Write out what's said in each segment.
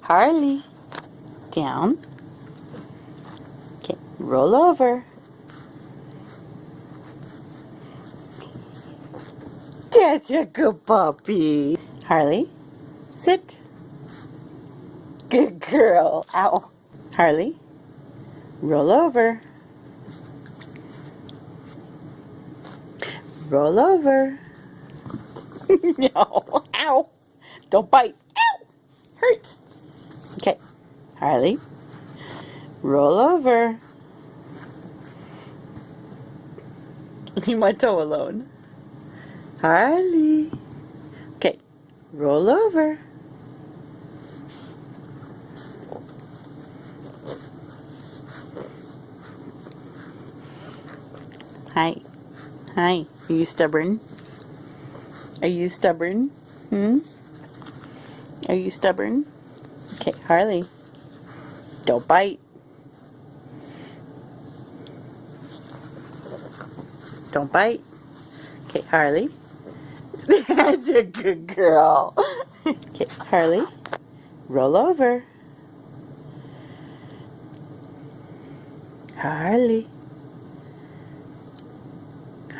Harlee. Down. Okay, roll over. That's a good puppy. Harlee, sit. Good girl. Ow. Harlee, roll over. Roll over. No. Ow. Don't bite. Ow. Hurts. Okay. Harlee, roll over. Leave my toe alone. Harlee. Okay. Roll over. Hi. Hi. Are you stubborn? Are you stubborn? Are you stubborn? Okay, Harlee. Don't bite. Don't bite. Okay, Harlee. That's a good girl. Okay, Harlee. Roll over. Harlee.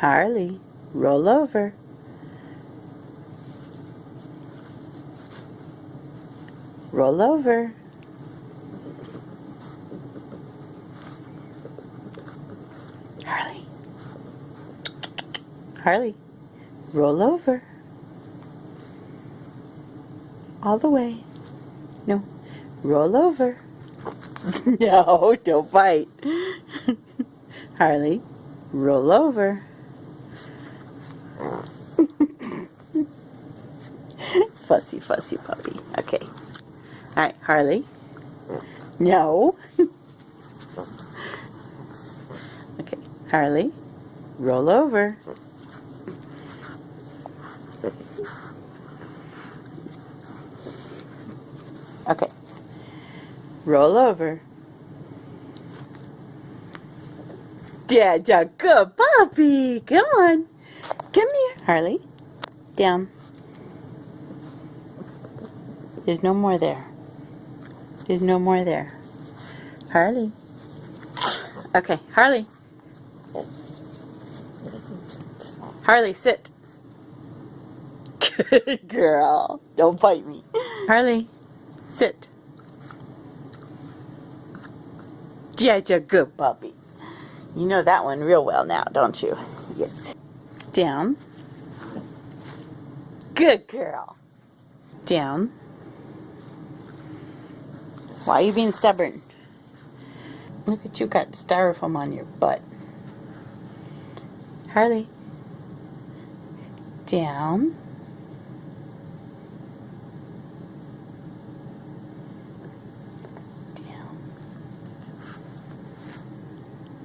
Harlee. Roll over. Roll over. Harlee. Harlee. Roll over. All the way. No. Roll over. No, don't bite. Harlee. Roll over. Fussy, fussy puppy. Okay. All right, Harlee. No. Okay, Harlee. Roll over. Okay. Roll over. Dad's a good puppy. Come on. Come here. Harlee. Down. There's no more there. There's no more there. Harlee. Okay, Harlee. Harlee, sit. Good girl. Don't bite me. Harlee, sit. That's a good puppy. You know that one real well now, don't you? Yes. Down. Good girl. Down. Why are you being stubborn? Look at you, got styrofoam on your butt. Harlee. Down. Down.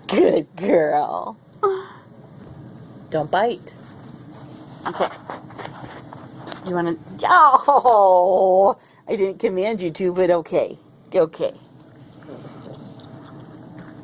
Good girl. Don't bite. Okay. You want to... Oh! I didn't command you to, but okay. Okay.